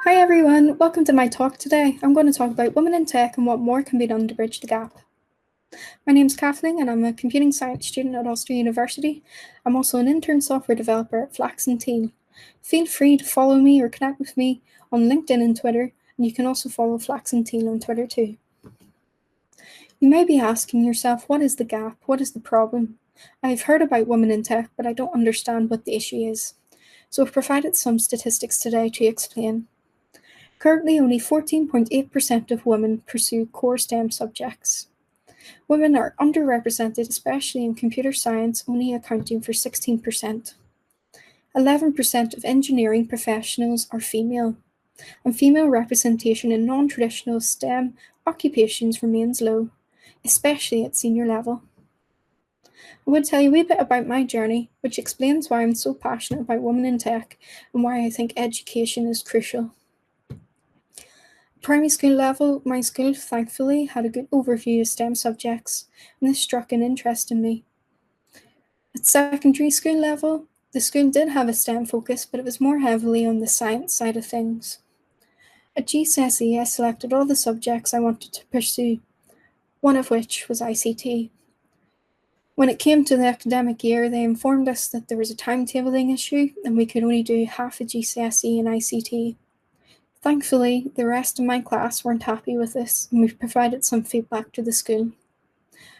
Hi everyone, welcome to my talk today. I'm going to talk about women in tech and what more can be done to bridge the gap. My name is Kathleen and I'm a computing science student at Ulster University. I'm also an intern software developer at Flax and Teal. Feel free to follow me or connect with me on LinkedIn and Twitter, and you can also follow Flax and Teal on Twitter too. You may be asking yourself, what is the gap? What is the problem? I've heard about women in tech, but I don't understand what the issue is. So I've provided some statistics today to explain. Currently, only 14.8% of women pursue core STEM subjects. Women are underrepresented, especially in computer science, only accounting for 16%. 11% of engineering professionals are female, and female representation in non-traditional STEM occupations remains low, especially at senior level. I want to tell you a wee bit about my journey, which explains why I'm so passionate about women in tech and why I think education is crucial. Primary school level, my school thankfully had a good overview of STEM subjects, and this struck an interest in me. At secondary school level, the school did have a STEM focus, but it was more heavily on the science side of things. At GCSE, I selected all the subjects I wanted to pursue, one of which was ICT. When it came to the academic year, they informed us that there was a timetabling issue and we could only do half a GCSE in ICT. Thankfully, the rest of my class weren't happy with this, and we provided some feedback to the school.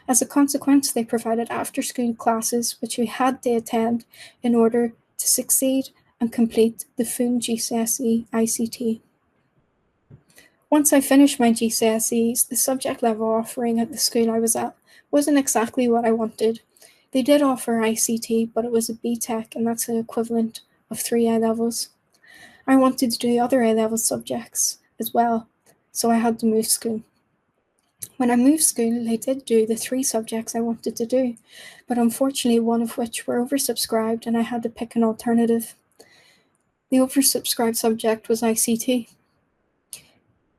As a consequence, they provided after-school classes which we had to attend in order to succeed and complete the full GCSE ICT. Once I finished my GCSEs, the subject level offering at the school I was at wasn't exactly what I wanted. They did offer ICT, but it was a BTEC, and that's the equivalent of 3 A-levels. I wanted to do other A-level subjects as well, so I had to move school. When I moved school, I did do the 3 subjects I wanted to do, but unfortunately one of which were oversubscribed and I had to pick an alternative. The oversubscribed subject was ICT.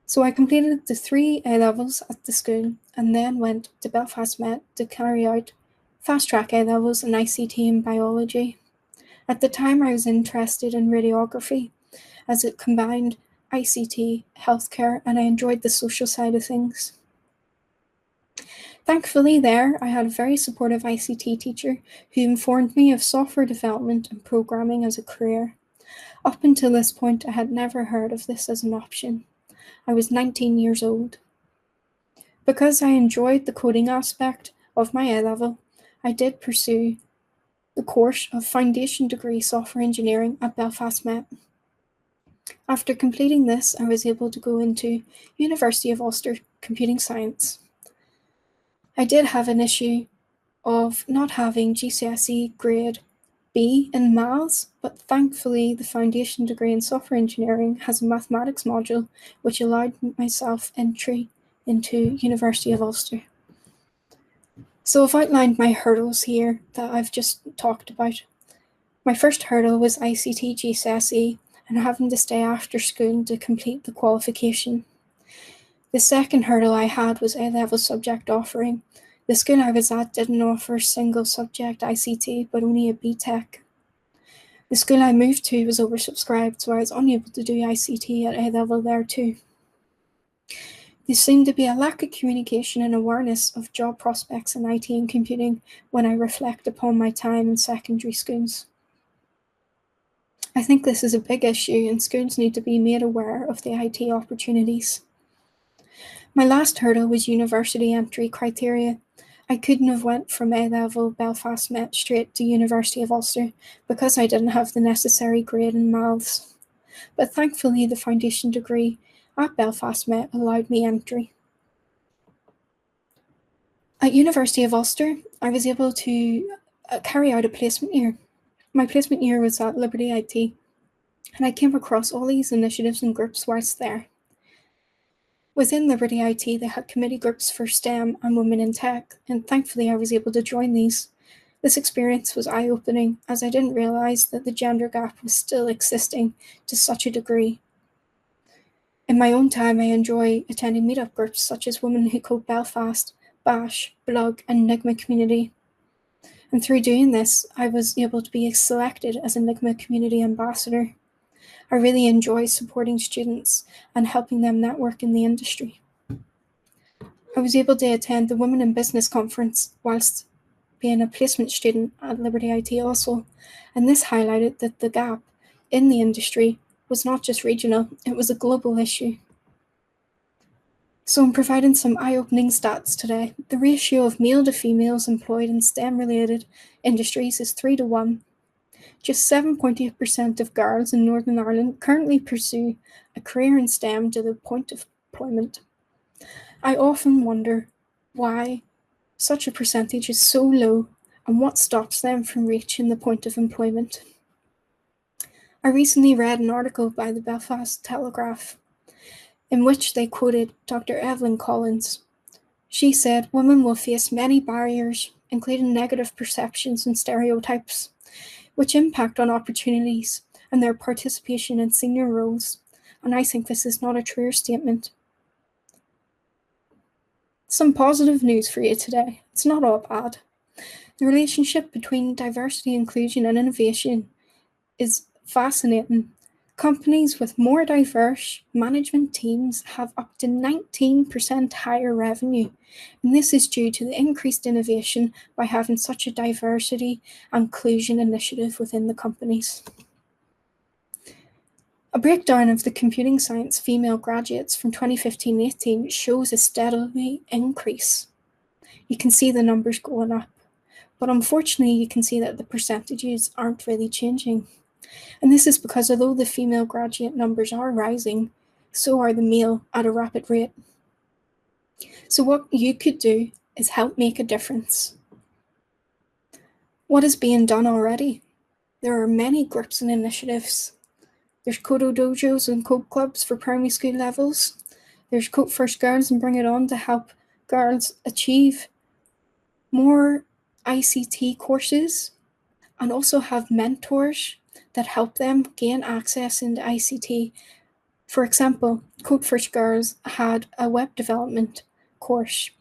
So I completed the 3 A-levels at the school and then went to Belfast Met to carry out fast-track A-levels in ICT and biology. At the time I was interested in radiography, as it combined ICT, healthcare, and I enjoyed the social side of things. Thankfully there, I had a very supportive ICT teacher who informed me of software development and programming as a career. Up until this point, I had never heard of this as an option. I was 19 years old. Because I enjoyed the coding aspect of my A-level, I did pursue the course of Foundation Degree Software Engineering at Belfast Met. After completing this, I was able to go into University of Ulster Computing Science. I did have an issue of not having GCSE grade B in maths, but thankfully the foundation degree in software engineering has a mathematics module which allowed myself entry into University of Ulster. So I've outlined my hurdles here that I've just talked about. My first hurdle was ICT GCSE and having to stay after school to complete the qualification. The second hurdle I had was A-level subject offering. The school I was at didn't offer single subject ICT, but only a BTEC. The school I moved to was oversubscribed, so I was unable to do ICT at A-level there too. There seemed to be a lack of communication and awareness of job prospects in IT and computing when I reflect upon my time in secondary schools. I think this is a big issue and schools need to be made aware of the IT opportunities. My last hurdle was university entry criteria. I couldn't have went from A-level Belfast Met straight to University of Ulster because I didn't have the necessary grade in maths. But thankfully the foundation degree at Belfast Met allowed me entry. At University of Ulster, I was able to carry out a placement year. My placement year was at Liberty IT, and I came across all these initiatives and groups whilst there. Within Liberty IT, they had committee groups for STEM and women in tech, and thankfully I was able to join these. This experience was eye-opening, as I didn't realise that the gender gap was still existing to such a degree. In my own time, I enjoy attending meetup groups such as Women Who Code Belfast, Bash, Blog, and Enigma Community. And through doing this, I was able to be selected as Enigma Community Ambassador. I really enjoy supporting students and helping them network in the industry. I was able to attend the Women in Business conference whilst being a placement student at Liberty IT also, and this highlighted that the gap in the industry was not just regional, it was a global issue. So I'm providing some eye-opening stats today. The ratio of male to females employed in STEM-related industries is 3-1. Just 7.8% of girls in Northern Ireland currently pursue a career in STEM to the point of employment. I often wonder why such a percentage is so low and what stops them from reaching the point of employment. I recently read an article by the Belfast Telegraph in which they quoted Dr. Evelyn Collins. She said, "Women will face many barriers, including negative perceptions and stereotypes, which impact on opportunities and their participation in senior roles." And I think this is not a true statement. Some positive news for you today. It's not all bad. The relationship between diversity, inclusion, and innovation is fascinating. Companies with more diverse management teams have up to 19% higher revenue, and this is due to the increased innovation by having such a diversity and inclusion initiative within the companies. A breakdown of the computing science female graduates from 2015-18 shows a steadily increase. You can see the numbers going up, but unfortunately you can see that the percentages aren't really changing. And this is because although the female graduate numbers are rising, so are the male at a rapid rate. So what you could do is help make a difference. What is being done already? There are many groups and initiatives. There's Kodo dojos and code clubs for primary school levels. There's Code First Girls and Bring It On to help girls achieve more ICT courses and also have mentors that help them gain access into ICT. For example, Code First Girls had a web development course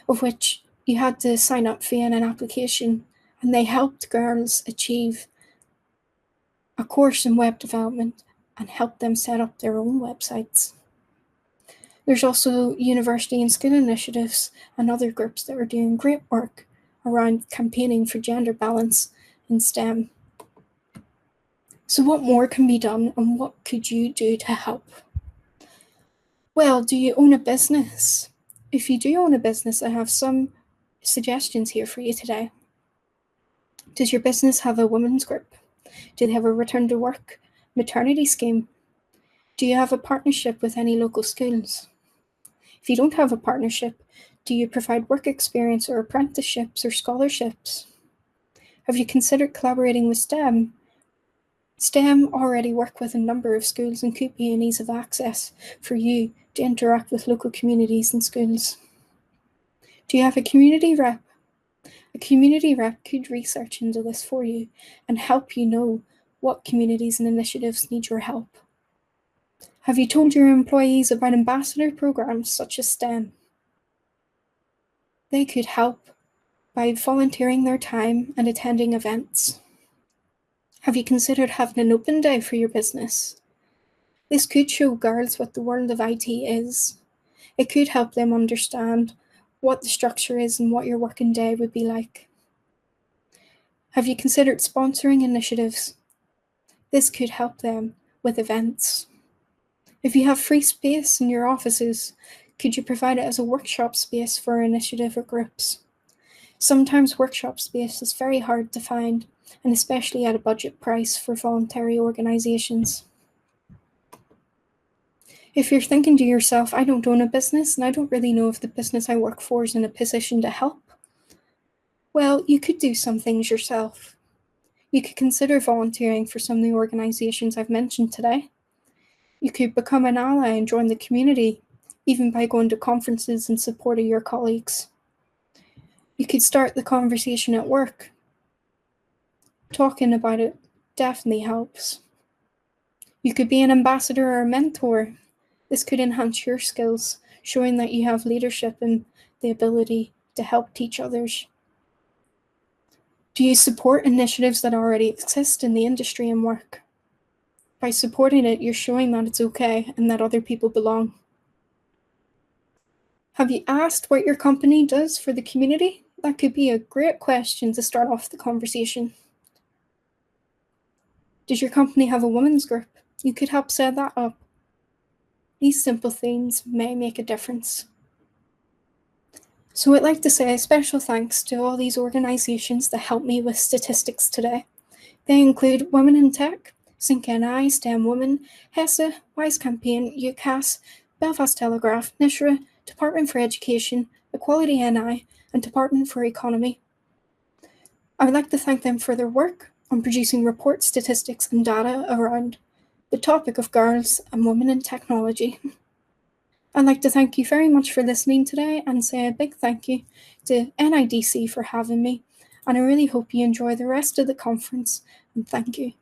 of which you had to sign up via an application, and they helped girls achieve a course in web development and helped them set up their own websites. There's also university and school initiatives and other groups that are doing great work around campaigning for gender balance in STEM. So what more can be done and what could you do to help? Well, do you own a business? If you do own a business, I have some suggestions here for you today. Does your business have a women's group? Do they have a return to work maternity scheme? Do you have a partnership with any local schools? If you don't have a partnership, do you provide work experience or apprenticeships or scholarships? Have you considered collaborating with STEM? STEM already work with a number of schools and could be an ease of access for you to interact with local communities and schools. Do you have a community rep? A community rep could research into this for you and help you know what communities and initiatives need your help. Have you told your employees about ambassador programs such as STEM? They could help by volunteering their time and attending events. Have you considered having an open day for your business? This could show girls what the world of IT is. It could help them understand what the structure is and what your working day would be like. Have you considered sponsoring initiatives? This could help them with events. If you have free space in your offices, could you provide it as a workshop space for an initiative or groups? Sometimes workshop space is very hard to find, and especially at a budget price for voluntary organizations. If you're thinking to yourself, I don't own a business and I don't really know if the business I work for is in a position to help, well, you could do some things yourself. You could consider volunteering for some of the organizations I've mentioned today. You could become an ally and join the community, even by going to conferences and supporting your colleagues. You could start the conversation at work. Talking about it definitely helps. You could be an ambassador or a mentor. This could enhance your skills, showing that you have leadership and the ability to help teach others. Do you support initiatives that already exist in the industry and work? By supporting it, you're showing that it's okay and that other people belong. Have you asked what your company does for the community? That could be a great question to start off the conversation. Does your company have a women's group? You could help set that up. These simple things may make a difference. So I'd like to say a special thanks to all these organisations that helped me with statistics today. They include Women in Tech, Sync NI, STEM Women, HESA, Wise Campaign, UCAS, Belfast Telegraph, NISHRA, Department for Education, Equality NI, and Department for Economy. I would like to thank them for their work on producing reports, statistics, and data around the topic of girls and women in technology. I'd like to thank you very much for listening today and say a big thank you to NIDC for having me. And I really hope you enjoy the rest of the conference. And thank you.